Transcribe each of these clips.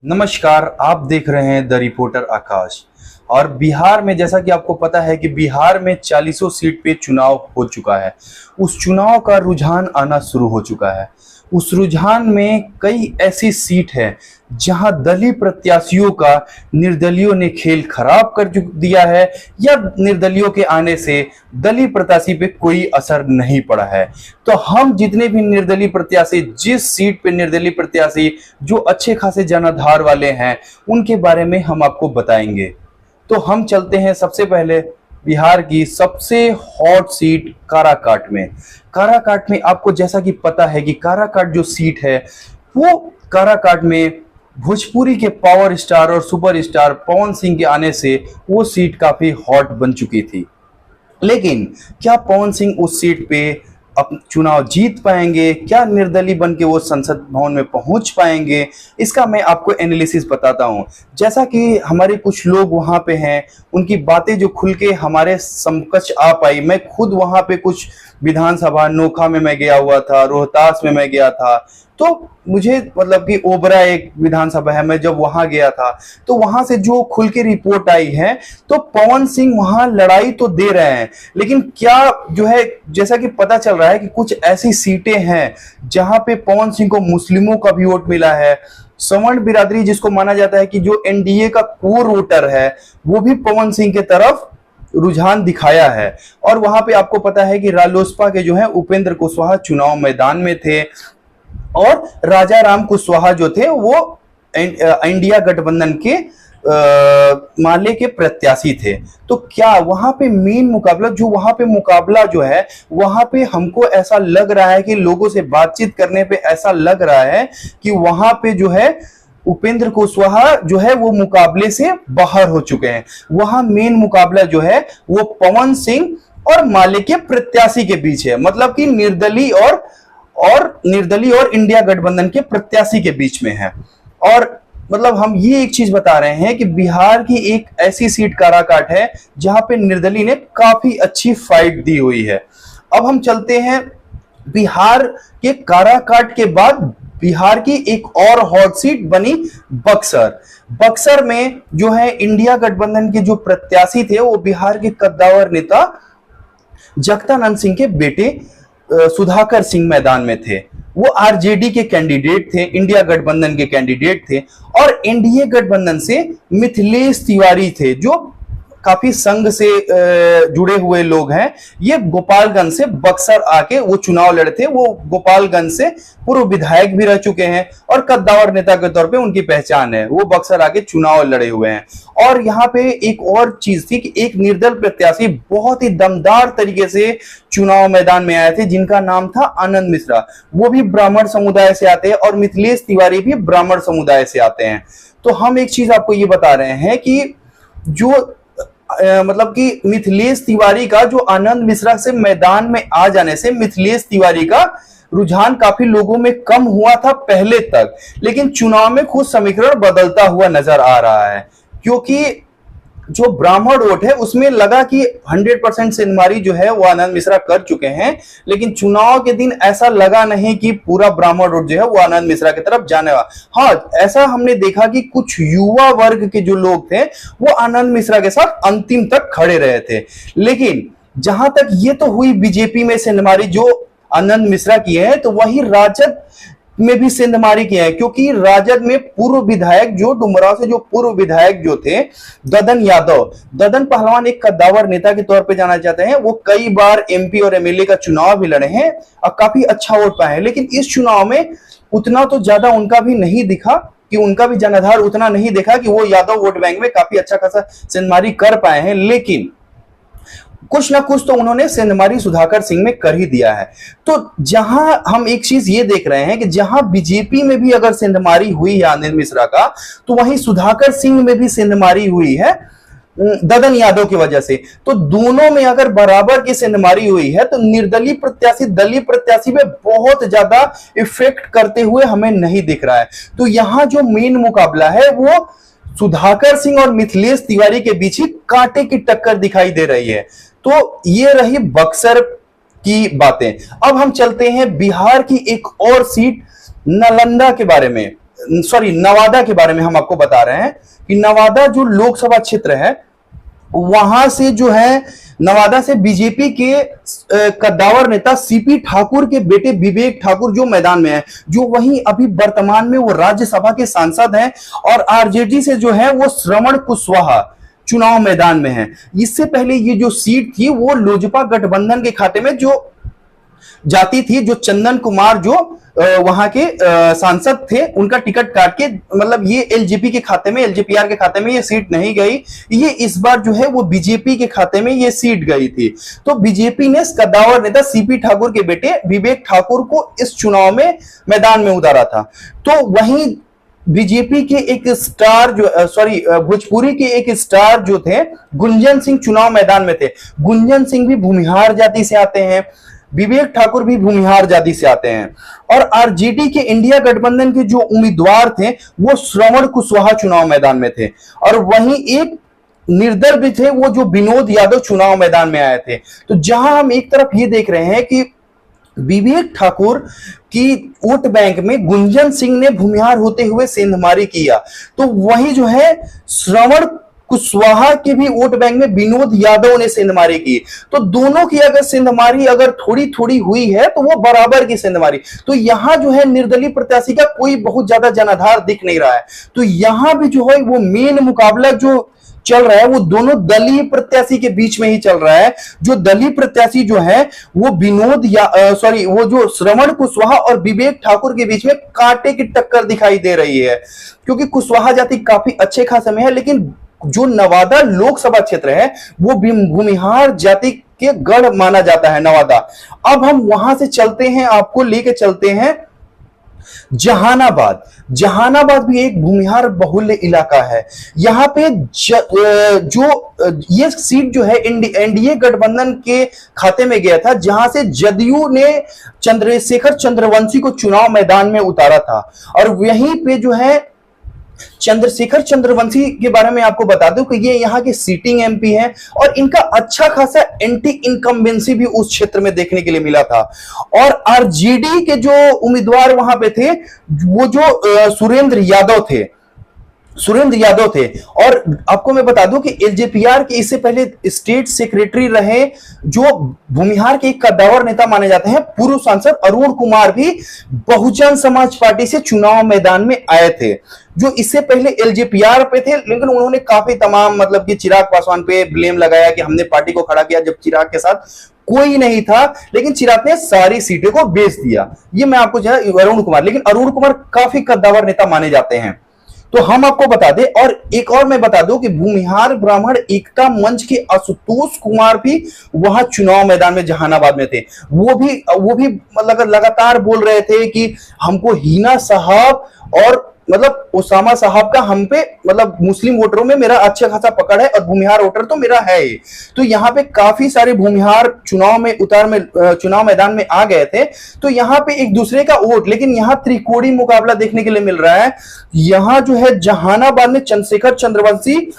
नमस्कार, आप देख रहे हैं द रिपोर्टर आकाश। और बिहार में जैसा कि आपको पता है कि बिहार में 40 सीट पे चुनाव हो चुका है। उस चुनाव का रुझान आना शुरू हो चुका है। उस रुझान में कई ऐसी सीट है जहां दलीय प्रत्याशियों का निर्दलियों ने खेल खराब कर दिया है या निर्दलियों के आने से दलीय प्रत्याशी पे कोई असर नहीं पड़ा है। तो हम जितने भी निर्दलीय प्रत्याशी, जिस सीट पे निर्दलीय प्रत्याशी जो अच्छे खासे जनाधार वाले हैं, उनके बारे में हम आपको बताएंगे। तो हम चलते हैं सबसे पहले बिहार की सबसे हॉट सीट काराकाट में। काराकाट में आपको जैसा कि पता है कि काराकाट जो सीट है वो काराकाट में भोजपुरी के पावर स्टार और सुपरस्टार पवन सिंह के आने से वो सीट काफी हॉट बन चुकी थी। लेकिन क्या पवन सिंह उस सीट पे अब चुनाव जीत पाएंगे? क्या निर्दलीय बन के वो संसद भवन में पहुंच पाएंगे? इसका मैं आपको एनालिसिस बताता हूं। जैसा कि हमारे कुछ लोग वहां पे हैं, उनकी बातें जो खुल के हमारे समकक्ष आ पाई। मैं खुद वहां पे कुछ विधानसभा नोखा में मैं गया हुआ था, रोहतास में मैं गया था, तो मुझे मतलब कि ओबरा एक विधानसभा है, मैं जब वहां गया था तो वहां से जो खुल के रिपोर्ट आई है तो पवन सिंह वहां लड़ाई तो दे रहे हैं, लेकिन क्या जो है जैसा कि पता चल रहा है कि कुछ ऐसी सीटें हैं जहां पे पवन सिंह को मुस्लिमों का भी वोट मिला है। सवर्ण बिरादरी जिसको माना जाता है कि जो एनडीए का कोर वोटर है, वो भी पवन सिंह के तरफ रुझान दिखाया है। और वहां पे आपको पता है कि रालोसपा के जो है उपेंद्र कुशवाहा चुनाव मैदान में थे और राजा राम कुशवाहा जो थे वो इंडिया गठबंधन के माले के प्रत्याशी थे। तो क्या वहां पे मेन मुकाबला जो है वहां पे हमको ऐसा लग रहा है कि लोगों से बातचीत करने पे ऐसा लग रहा है कि वहां पे जो है उपेंद्र कुशवाहा जो है वो मुकाबले से बाहर हो चुके हैं। वहां मेन मुकाबला जो है वो पवन सिंह और माले के प्रत्याशी के बीच है, मतलब कि निर्दलीय और इंडिया गठबंधन के प्रत्याशी के बीच में है। और मतलब हम ये एक चीज बता रहे हैं कि बिहार की एक ऐसी सीट काराकाट है जहां पे निर्दलीय ने काफी अच्छी फाइट दी हुई है। अब हम चलते हैं बिहार के काराकाट के बाद बिहार की एक और हॉट सीट बनी बक्सर। बक्सर में जो है इंडिया गठबंधन के जो प्रत्याशी थे वो बिहार के कद्दावर नेता जगदानंद सिंह के बेटे सुधाकर सिंह मैदान में थे। वो आरजेडी के कैंडिडेट थे, इंडिया गठबंधन के कैंडिडेट थे। और एनडीए गठबंधन से मिथिलेश तिवारी थे जो काफी संघ से जुड़े हुए लोग हैं। ये गोपालगंज से बक्सर आके वो चुनाव लड़े थे। वो गोपालगंज से पूर्व विधायक भी रह चुके हैं और कद्दावर नेता के तौर पे उनकी पहचान है। वो बक्सर आके चुनाव लड़े हुए हैं। और यहाँ पे एक और चीज थी कि एक निर्दल प्रत्याशी बहुत ही दमदार तरीके से चुनाव मैदान में आए थे जिनका नाम था आनंद मिश्रा। वो भी ब्राह्मण समुदाय से आते हैं और मिथिलेश तिवारी भी ब्राह्मण समुदाय से आते हैं। तो हम एक चीज आपको ये बता रहे हैं कि जो मतलब कि मिथिलेश तिवारी का जो आनंद मिश्रा से मैदान में आ जाने से मिथिलेश तिवारी का रुझान काफी लोगों में कम हुआ था पहले तक, लेकिन चुनाव में खुद समीकरण बदलता हुआ नजर आ रहा है। क्योंकि जो ब्राह्मण वोट है उसमें लगा कि 100% सेंधमारी जो है वो आनंद मिश्रा कर चुके हैं, लेकिन चुनाव के दिन ऐसा लगा नहीं कि पूरा ब्राह्मण वोट जो है वो आनंद मिश्रा की तरफ जाने वाला। हाँ, ऐसा हमने देखा कि कुछ युवा वर्ग के जो लोग थे वो आनंद मिश्रा के साथ अंतिम तक खड़े रहे थे। लेकिन जहां तक ये तो हुई बीजेपी में सेंधमारी जो आनंद मिश्रा की है, तो वही राजद में भी सेंधमारी किया है। क्योंकि राजद में पूर्व विधायक जो डुमराव से जो पूर्व विधायक जो थे ददन यादव, ददन पहलवान एक कद्दावर नेता के तौर पे जाना जाते हैं। वो कई बार एमपी और एमएलए का चुनाव भी लड़े हैं और काफी अच्छा वोट पाए हैं। लेकिन इस चुनाव में उतना तो ज्यादा उनका भी नहीं दिखा, कि उनका भी जनाधार उतना नहीं देखा कि वो यादव वोट बैंक में काफी अच्छा खासा सेंधमारी कर पाए हैं। लेकिन कुछ ना कुछ तो उन्होंने सेंधमारी सुधाकर सिंह में कर ही दिया है। तो जहां हम एक चीज ये देख रहे हैं कि जहां बीजेपी में भी अगर सेंधमारी हुई है आनंद मिश्रा का, तो वहीं सुधाकर सिंह में भी सेंधमारी हुई है ददन यादव की वजह से। तो दोनों में अगर बराबर की सेंधमारी हुई है तो निर्दलीय प्रत्याशी दलीय प्रत्याशी पे बहुत ज्यादा इफेक्ट करते हुए हमें नहीं दिख रहा है। तो यहां जो मेन मुकाबला है वो सुधाकर सिंह और मिथिलेश तिवारी के बीच ही कांटे की टक्कर दिखाई दे रही है। तो ये रही बक्सर की बातें। अब हम चलते हैं बिहार की एक और सीट नालंदा के बारे में। सॉरी नवादा के बारे में हम आपको बता रहे हैं कि नवादा जो लोकसभा क्षेत्र है, वहां से जो है नवादा से बीजेपी के कद्दावर नेता सीपी ठाकुर के बेटे विवेक ठाकुर जो मैदान में है, जो वहीं अभी वर्तमान में वो राज्यसभा के सांसद हैं, और आरजेडी से जो है वो श्रवण कुशवाहा चुनाव मैदान में है। इससे पहले ये जो सीट थी वो लोजपा गठबंधन के खाते में जो जाती थी, जो चंदन कुमार जो वहां के सांसद थे, उनका टिकट काट के, मतलब ये एलजेपी के खाते में, एलजेपीआर के खाते में ये सीट नहीं गई, ये इस बार जो है वो बीजेपी के खाते में ये सीट गई थी। तो बीजेपी ने कद्दावर नेता सीपी ठाकुर के बेटे विवेक ठाकुर को इस चुनाव में मैदान में उतारा था। तो वहीं बीजेपी के एक स्टार जो भोजपुरी के एक स्टार जो थे गुंजन सिंह चुनाव मैदान में थे। गुंजन सिंह भी भूमिहार जाति से आते हैं, विवेक ठाकुर भी भूमिहार जाति से आते हैं, और आरजेडी के इंडिया गठबंधन के जो उम्मीदवार थे वो श्रवण कुशवाहा चुनाव मैदान में थे, और वहीं एक निर्दल भी थे, वो जो विनोद यादव चुनाव मैदान में आए थे। तो जहां हम एक तरफ ये देख रहे हैं कि विवेक ठाकुर की वोट बैंक में गुंजन सिंह ने भूमिहार होते हुए सेंधमारी किया, तो वही जो है श्रवण कुशवाहा के भी वोट बैंक में विनोद यादव ने सेंधमारी की। तो दोनों की अगर सेंधमारी अगर थोड़ी थोड़ी हुई है तो वो बराबर की सेंधमारी। तो यहां जो है निर्दलीय प्रत्याशी का कोई बहुत ज्यादा जनाधार दिख नहीं रहा है। तो यहां भी जो है वो मेन मुकाबला जो चल रहा है वो दोनों दलीय प्रत्याशी के बीच में ही चल रहा है। जो दलीय प्रत्याशी जो है वो वो जो श्रवण कुशवाहा और विवेक ठाकुर के बीच में कांटे की टक्कर दिखाई दे रही है, क्योंकि कुशवाहा जाति काफी अच्छे खासे में है, लेकिन जो नवादा लोकसभा क्षेत्र है वो भूमिहार जाति के गढ़ माना जाता है नवादा। अब हम वहां से चलते हैं, आपको लेके चलते हैं जहानाबाद। जहानाबाद भी एक भूमिहार बहुल्य इलाका है। यहाँ पे ये सीट जो है एनडीए गठबंधन के खाते में गया था, जहां से जदयू ने चंद्रशेखर चंद्रवंशी को चुनाव मैदान में उतारा था। और वहीं पे जो है चंद्रशेखर चंद्रवंशी के बारे में आपको बता दूं कि ये यहाँ के सीटिंग एमपी हैं, और इनका अच्छा खासा एंटी इनकम्बेंसी भी उस क्षेत्र में देखने के लिए मिला था। और आरजेडी के जो उम्मीदवार वहां पे थे वो जो सुरेंद्र यादव थे, और आपको मैं बता दूं कि एलजेपीआर के इससे पहले स्टेट सेक्रेटरी रहे जो भूमिहार के एक कद्दावर नेता माने जाते हैं, पूर्व सांसद अरुण कुमार भी बहुजन समाज पार्टी से चुनाव मैदान में आए थे, जो इससे पहले एलजेपीआर पे थे। लेकिन उन्होंने काफी तमाम मतलब कि चिराग पासवान पे ब्लेम लगाया कि हमने पार्टी को खड़ा किया जब चिराग के साथ कोई नहीं था, लेकिन चिराग ने सारी सीटें को बेच दिया। ये मैं आपको जो है अरुण कुमार, लेकिन अरुण कुमार काफी कद्दावर नेता माने जाते हैं। तो हम आपको बता दें, और एक और मैं बता दूं कि भूमिहार ब्राह्मण एकता मंच के आशुतोष कुमार भी वहां चुनाव मैदान में जहानाबाद में थे। वो भी मतलब लगातार बोल रहे थे कि हमको हिना साहब और मतलब ओसामा साहब का हम पे मतलब मुस्लिम वोटरों में मेरा अच्छा खासा पकड़ है, और भूमिहार वोटर तो मेरा है ही। तो यहाँ पे काफी सारे भूमिहार चुनाव मैदान में आ गए थे। तो यहाँ पे एक दूसरे का वोट, लेकिन यहाँ त्रिकोणीय मुकाबला देखने के लिए मिल रहा है। यहाँ जो है जहानाबाद में चंद्रशेखर चंद्रवंशी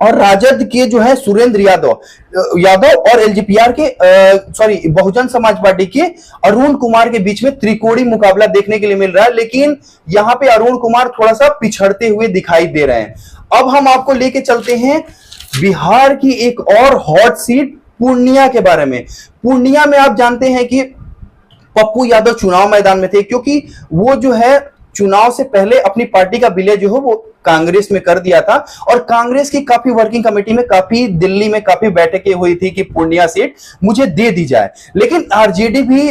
और राजद के जो है सुरेंद्र यादव और एलजेपीआर के बहुजन समाज पार्टी के अरुण कुमार के बीच में त्रिकोणीय मुकाबला देखने के लिए मिल रहा है। लेकिन यहाँ पे अरुण कुमार थोड़ा सा पिछड़ते हुए दिखाई दे रहे हैं। अब हम आपको लेके चलते हैं बिहार की एक और हॉट सीट पूर्णिया के बारे में। पूर्णिया में आप जानते हैं कि पप्पू यादव चुनाव मैदान में थे, क्योंकि वो जो है चुनाव से पहले अपनी पार्टी का विलय जो है वो कांग्रेस में कर दिया था, और कांग्रेस की काफी वर्किंग कमेटी में दिल्ली में काफी बैठकें हुई थी कि पूर्णिया सीट मुझे दे दी जाए। लेकिन आरजेडी भी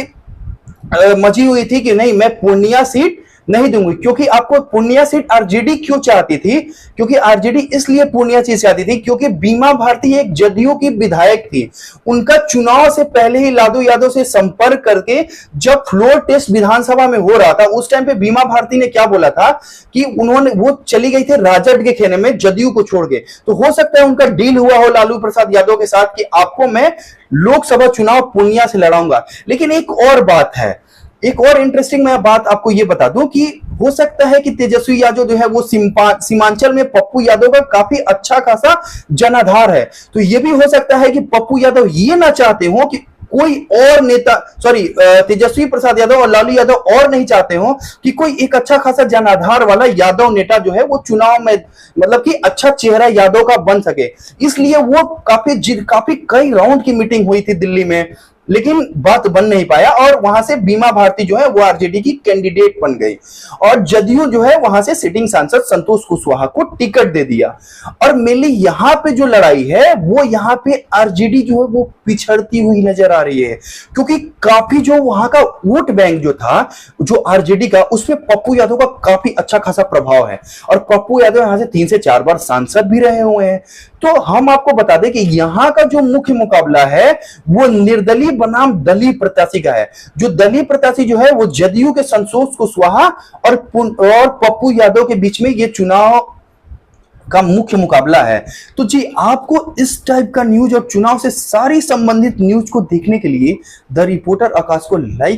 मची हुई थी कि नहीं, मैं पूर्णिया सीट नहीं दूंगी। क्योंकि आपको पूर्णिया सीट आरजेडी क्यों चाहती थी, क्योंकि आरजेडी इसलिए पूर्णिया सीट चाहती थी क्योंकि बीमा भारती एक जदयू की विधायक थी। उनका चुनाव से पहले ही लालू यादव से संपर्क करके जब फ्लोर टेस्ट विधानसभा में हो रहा था, उस टाइम पे बीमा भारती ने क्या बोला था कि वो चली गई थी राजद के खेने में जदयू को छोड़ के। तो हो सकता है उनका डील हुआ हो लालू प्रसाद यादव के साथ कि आपको मैं लोकसभा चुनाव पूर्णिया से लड़ाऊंगा। लेकिन एक और बात है, एक और इंटरेस्टिंग मैं बात आपको ये बता दूं कि हो सकता है कि तेजस्वी यादव जो है वो सीमांचल में पप्पू यादव का काफी अच्छा खासा जनाधार है। तो ये भी हो सकता है कि पप्पू यादव ये ना चाहते हो कि कोई और नेता, सॉरी, तेजस्वी प्रसाद यादव और लालू यादव और नहीं चाहते हो कि कोई एक अच्छा खासा जनाधार वाला यादव नेता जो है वो चुनाव में, मतलब कि अच्छा चेहरा यादव का बन सके। इसलिए वो काफी कई राउंड की मीटिंग हुई थी दिल्ली में, लेकिन बात बन नहीं पाया और वहां से बीमा भारती जो है वो आरजेडी की कैंडिडेट बन गई और जदयू जो है वहां से सिटिंग सांसद संतोष कुशवाहा को टिकट दे दिया। और मेनली यहां पे जो लड़ाई है वो यहां पे आरजेडी जो है वो पिछड़ती हुई नजर आ रही है, क्योंकि काफी जो वहां का वोट बैंक जो था जो आरजेडी का, उसमें पप्पू यादव का काफी अच्छा खासा प्रभाव है और पप्पू यादव यहां से 3 से 4 बार सांसद भी रहे हुए हैं। तो हम आपको बता दें कि यहां का जो मुख्य मुकाबला है वो निर्दलीय बनाम दलीय प्रत्याशी का है। जो दलीय प्रत्याशी जो है वो जदयू के संतोष कुशवाहा और पप्पू यादव के बीच में ये चुनाव का मुख्य मुकाबला है। तो जी, आपको इस टाइप का न्यूज और चुनाव से सारी संबंधित न्यूज को देखने के लिए द रिपोर्टर आकाश को लाइक